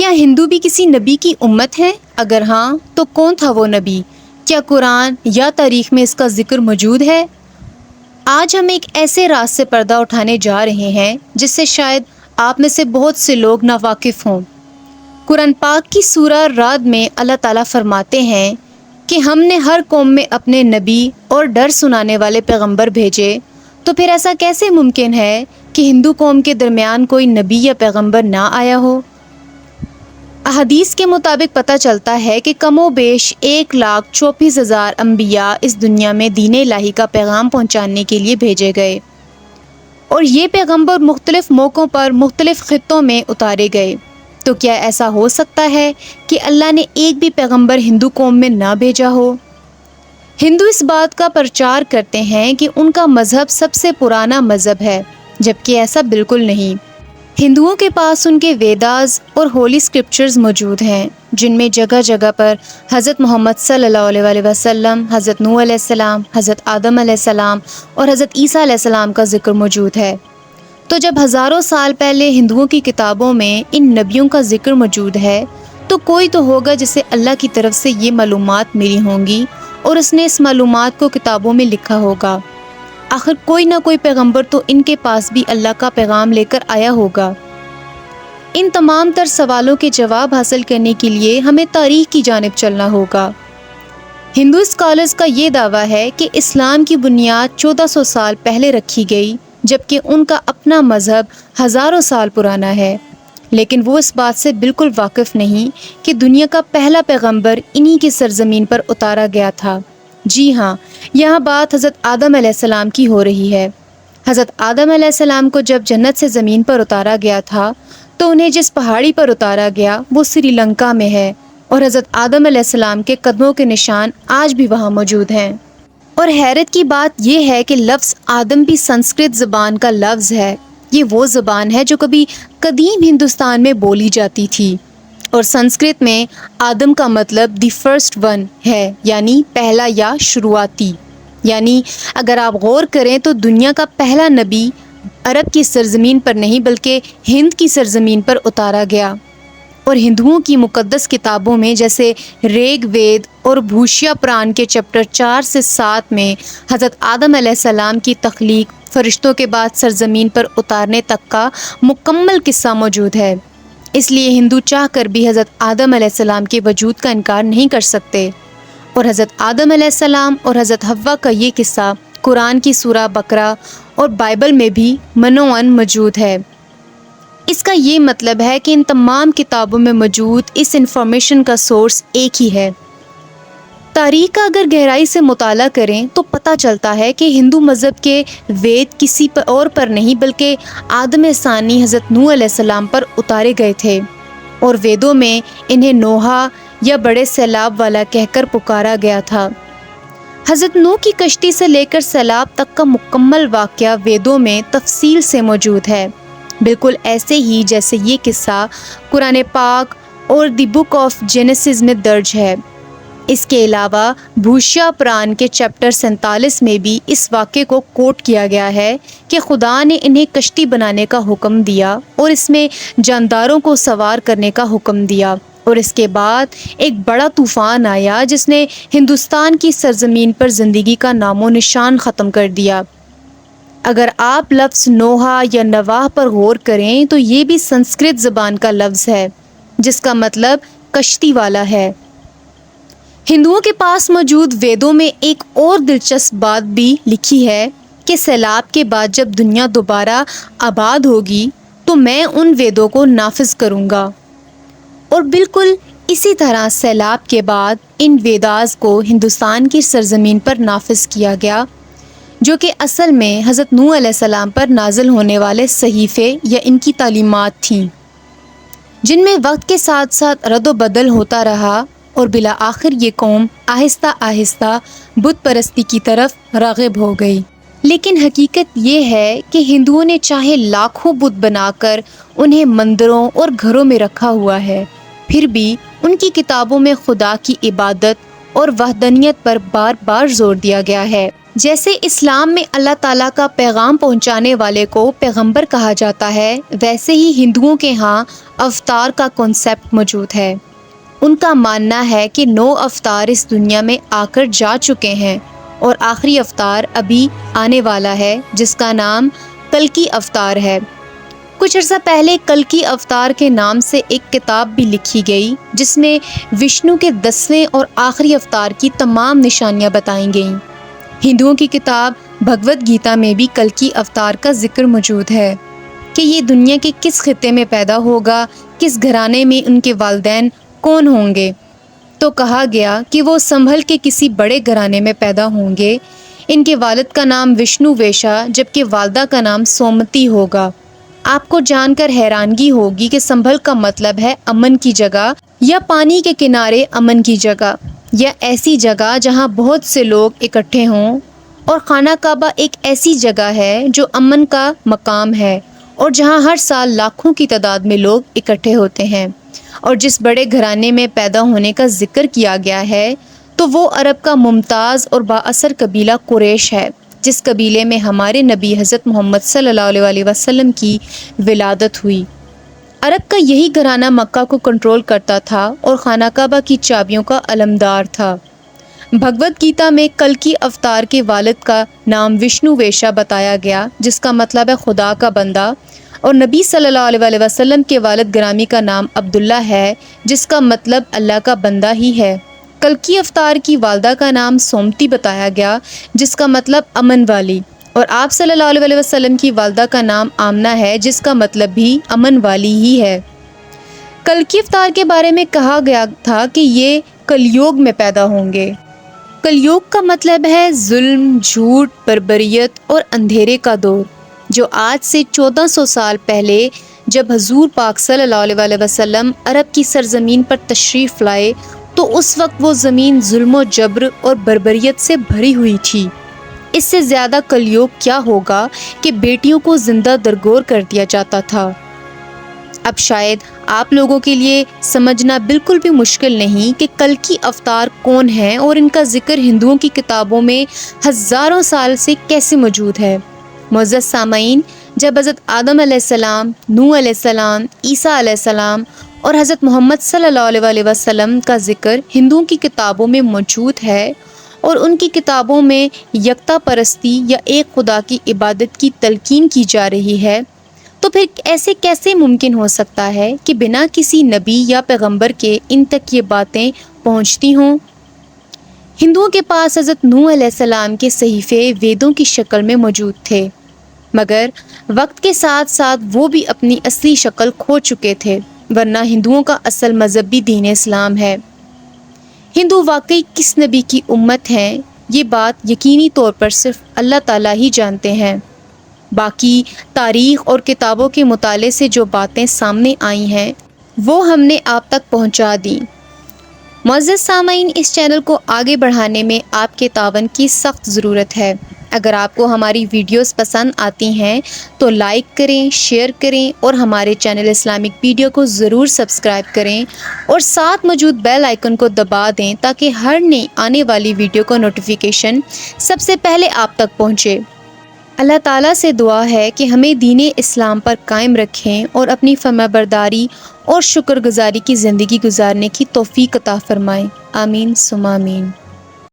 کیا ہندو بھی کسی نبی کی امت ہے؟ اگر ہاں تو کون تھا وہ نبی؟ کیا قرآن یا تاریخ میں اس کا ذکر موجود ہے؟ آج ہم ایک ایسے راز سے پردہ اٹھانے جا رہے ہیں جس سے شاید آپ میں سے بہت سے لوگ ناواقف ہوں۔ قرآن پاک کی سورہ رعد میں اللہ تعالیٰ فرماتے ہیں کہ ہم نے ہر قوم میں اپنے نبی اور ڈر سنانے والے پیغمبر بھیجے، تو پھر ایسا کیسے ممکن ہے کہ ہندو قوم کے درمیان کوئی نبی یا پیغمبر نہ آیا ہو؟ احادیث کے مطابق پتہ چلتا ہے کہ کم و بیش 1,34,000 انبیاء اس دنیا میں دین الہی کا پیغام پہنچانے کے لیے بھیجے گئے، اور یہ پیغمبر مختلف موقعوں پر مختلف خطوں میں اتارے گئے۔ تو کیا ایسا ہو سکتا ہے کہ اللہ نے ایک بھی پیغمبر ہندو قوم میں نہ بھیجا ہو؟ ہندو اس بات کا پرچار کرتے ہیں کہ ان کا مذہب سب سے پرانا مذہب ہے، جبکہ ایسا بالکل نہیں۔ ہندوؤں کے پاس ان کے ویداز اور ہولی اسکرپچرز موجود ہیں، جن میں جگہ جگہ پر حضرت محمد صلی اللہ علیہ وسلم، حضرت نوح علیہ السلام، حضرت آدم علیہ السلام اور حضرت عیسیٰ علیہ السلام کا ذکر موجود ہے۔ تو جب ہزاروں سال پہلے ہندوؤں کی کتابوں میں ان نبیوں کا ذکر موجود ہے، تو کوئی تو ہوگا جسے اللہ کی طرف سے یہ معلومات ملی ہوں گی اور اس نے اس معلومات کو کتابوں میں لکھا ہوگا۔ آخر کوئی نہ کوئی پیغمبر تو ان کے پاس بھی اللہ کا پیغام لے کر آیا ہوگا۔ ان تمام تر سوالوں کے جواب حاصل کرنے کے لیے ہمیں تاریخ کی جانب چلنا ہوگا۔ ہندو اسکالرز کا یہ دعویٰ ہے کہ اسلام کی بنیاد 1400 سال پہلے رکھی گئی، جبکہ ان کا اپنا مذہب ہزاروں سال پرانا ہے، لیکن وہ اس بات سے بالکل واقف نہیں کہ دنیا کا پہلا پیغمبر انہی کی سرزمین پر اتارا گیا تھا۔ جی ہاں، یہاں بات حضرت آدم علیہ السلام کی ہو رہی ہے۔ حضرت آدم علیہ السلام کو جب جنت سے زمین پر اتارا گیا تھا تو انہیں جس پہاڑی پر اتارا گیا وہ سری لنکا میں ہے، اور حضرت آدم علیہ السلام کے قدموں کے نشان آج بھی وہاں موجود ہیں۔ اور حیرت کی بات یہ ہے کہ لفظ آدم بھی سنسکرت زبان کا لفظ ہے۔ یہ وہ زبان ہے جو کبھی قدیم ہندوستان میں بولی جاتی تھی، اور سنسکرت میں آدم کا مطلب دی فرسٹ ون ہے، یعنی پہلا یا شروعاتی۔ یعنی اگر آپ غور کریں تو دنیا کا پہلا نبی عرب کی سرزمین پر نہیں بلکہ ہند کی سرزمین پر اتارا گیا، اور ہندوؤں کی مقدس کتابوں میں جیسے ریگ وید اور بھوشیا پران کے چیپٹر 4 سے 7 میں حضرت آدم علیہ السلام کی تخلیق، فرشتوں کے بعد سرزمین پر اتارنے تک کا مکمل قصہ موجود ہے۔ اس لیے ہندو چاہ کر بھی حضرت آدم علیہ السلام کے وجود کا انکار نہیں کر سکتے، اور حضرت آدم علیہ السلام اور حضرت حوا کا یہ قصہ قرآن کی سورہ بقرہ اور بائبل میں بھی منوعاً موجود ہے۔ اس کا یہ مطلب ہے کہ ان تمام کتابوں میں موجود اس انفارمیشن کا سورس ایک ہی ہے۔ تاریخ کا اگر گہرائی سے مطالعہ کریں تو پتہ چلتا ہے کہ ہندو مذہب کے وید کسی اور پر نہیں بلکہ آدم ثانی حضرت نوح علیہ السلام پر اتارے گئے تھے، اور ویدوں میں انہیں نوحہ یا بڑے سیلاب والا کہہ کر پکارا گیا تھا۔ حضرت نوح کی کشتی سے لے کر سیلاب تک کا مکمل واقعہ ویدوں میں تفصیل سے موجود ہے، بالکل ایسے ہی جیسے یہ قصہ قرآن پاک اور دی بک آف جینیسس میں درج ہے۔ اس کے علاوہ بھوشیا پران کے چیپٹر 47 میں بھی اس واقعے کو کوٹ کیا گیا ہے کہ خدا نے انہیں کشتی بنانے کا حکم دیا اور اس میں جانداروں کو سوار کرنے کا حکم دیا، اور اس کے بعد ایک بڑا طوفان آیا جس نے ہندوستان کی سرزمین پر زندگی کا نام و نشان ختم کر دیا۔ اگر آپ لفظ نوحہ یا نواح پر غور کریں تو یہ بھی سنسکرت زبان کا لفظ ہے جس کا مطلب کشتی والا ہے۔ ہندوؤں کے پاس موجود ویدوں میں ایک اور دلچسپ بات بھی لکھی ہے کہ سیلاب کے بعد جب دنیا دوبارہ آباد ہوگی تو میں ان ویدوں کو نافذ کروں گا، اور بالکل اسی طرح سیلاب کے بعد ان ویداز کو ہندوستان کی سرزمین پر نافذ کیا گیا، جو کہ اصل میں حضرت نوح علیہ السلام پر نازل ہونے والے صحیفے یا ان کی تعلیمات تھیں، جن میں وقت کے ساتھ ساتھ رد و بدل ہوتا رہا، اور بالآخر یہ قوم آہستہ آہستہ بت پرستی کی طرف راغب ہو گئی۔ لیکن حقیقت یہ ہے کہ ہندوؤں نے چاہے لاکھوں بت بنا کر انہیں مندروں اور گھروں میں رکھا ہوا ہے، پھر بھی ان کی کتابوں میں خدا کی عبادت اور وحدانیت پر بار بار زور دیا گیا ہے۔ جیسے اسلام میں اللہ تعالیٰ کا پیغام پہنچانے والے کو پیغمبر کہا جاتا ہے، ویسے ہی ہندوؤں کے ہاں اوتار کا کنسیپٹ موجود ہے۔ ان کا ماننا ہے کہ 9 اوتار اس دنیا میں آ کر جا چکے ہیں اور آخری اوتار ابھی آنے والا ہے جس کا نام کلکی اوتار ہے۔ کچھ عرصہ پہلے کلکی اوتار کے نام سے ایک کتاب بھی لکھی گئی جس میں وشنو کے 10ویں اور آخری اوتار کی تمام نشانیاں بتائی گئیں۔ ہندوؤں کی کتاب بھگوت گیتا میں بھی کلکی اوتار کا ذکر موجود ہے کہ یہ دنیا کے کس خطے میں پیدا ہوگا، کس گھرانے میں ان کے والدین کون ہوں گے۔ تو کہا گیا کہ وہ سنبھل کے کسی بڑے گھرانے میں پیدا ہوں گے۔ ان کے والد کا نام وشنو ویشا جبکہ والدہ کا نام سومتی ہوگا۔ آپ کو جان کر حیرانگی ہوگی کہ سنبھل کا مطلب ہے امن کی جگہ یا پانی کے کنارے امن کی جگہ یا ایسی جگہ جہاں بہت سے لوگ اکٹھے ہوں، اور خانہ کعبہ ایک ایسی جگہ ہے جو امن کا مقام ہے اور جہاں ہر سال لاکھوں کی تعداد میں لوگ اکٹھے ہوتے ہیں۔ اور جس بڑے گھرانے میں پیدا ہونے کا ذکر کیا گیا ہے تو وہ عرب کا ممتاز اور بااثر قبیلہ قریش ہے، جس قبیلے میں ہمارے نبی حضرت محمد صلی اللہ علیہ وسلم کی ولادت ہوئی۔ عرب کا یہی گھرانہ مکہ کو کنٹرول کرتا تھا اور خانہ کعبہ کی چابیوں کا علمدار تھا۔ بھگوت گیتا میں کلکی اوتار کے والد کا نام وشنو ویشا بتایا گیا جس کا مطلب ہے خدا کا بندہ، اور نبی صلی اللہ علیہ وسلم کے والد گرامی کا نام عبداللہ ہے جس کا مطلب اللہ کا بندہ ہی ہے۔ کلکی اوتار کی والدہ کا نام سومتی بتایا گیا جس کا مطلب امن والی، اور آپ صلی اللہ علیہ وسلم کی والدہ کا نام آمنہ ہے جس کا مطلب بھی امن والی ہی ہے۔ کلکی اوتار کے بارے میں کہا گیا تھا کہ یہ کلیوگ میں پیدا ہوں گے۔ کلیوگ کا مطلب ہے ظلم، جھوٹ، بربریت اور اندھیرے کا دور، جو آج سے 1400 سال پہلے جب حضور پاک صلی اللہ علیہ وسلم عرب کی سرزمین پر تشریف لائے تو اس وقت وہ زمین ظلم و جبر اور بربریت سے بھری ہوئی تھی۔ اس سے زیادہ کلیوگ کیا ہوگا کہ بیٹیوں کو زندہ درگور کر دیا جاتا تھا۔ اب شاید آپ لوگوں کے لیے سمجھنا بالکل بھی مشکل نہیں کہ کلکی اوتار کون ہیں اور ان کا ذکر ہندوؤں کی کتابوں میں ہزاروں سال سے کیسے موجود ہے۔ معزز سامعین، جب حضرت آدم علیہ السلام، نوح علیہ السلام، عیسیٰ علیہ السلام اور حضرت محمد صلی اللہ علیہ وسلم کا ذکر ہندوؤں کی کتابوں میں موجود ہے اور ان کی کتابوں میں یکتا پرستی یا ایک خدا کی عبادت کی تلقین کی جا رہی ہے، تو پھر ایسے کیسے ممکن ہو سکتا ہے کہ بنا کسی نبی یا پیغمبر کے ان تک یہ باتیں پہنچتی ہوں؟ ہندوؤں کے پاس حضرت نوح علیہ السلام کے صحیفے ویدوں کی شکل میں موجود تھے، مگر وقت کے ساتھ ساتھ وہ بھی اپنی اصلی شکل کھو چکے تھے، ورنہ ہندوؤں کا اصل مذہب بھی دین اسلام ہے۔ ہندو واقعی کس نبی کی امت ہیں، یہ بات یقینی طور پر صرف اللہ تعالیٰ ہی جانتے ہیں۔ باقی تاریخ اور کتابوں کے مطالعے سے جو باتیں سامنے آئی ہیں وہ ہم نے آپ تک پہنچا دیں۔ معزز سامعین، اس چینل کو آگے بڑھانے میں آپ کے تعاون کی سخت ضرورت ہے۔ اگر آپ کو ہماری ویڈیوز پسند آتی ہیں تو لائک کریں، شیئر کریں اور ہمارے چینل اسلامک ویڈیو کو ضرور سبسکرائب کریں اور ساتھ موجود بیل آئیکن کو دبا دیں تاکہ ہر نئی آنے والی ویڈیو کا نوٹیفیکیشن سب سے پہلے آپ تک پہنچے۔ اللہ تعالیٰ سے دعا ہے کہ ہمیں دین اسلام پر قائم رکھیں اور اپنی فرما برداری اور شکر گزاری کی زندگی گزارنے کی توفیق عطا فرمائیں۔ آمین ثم آمین۔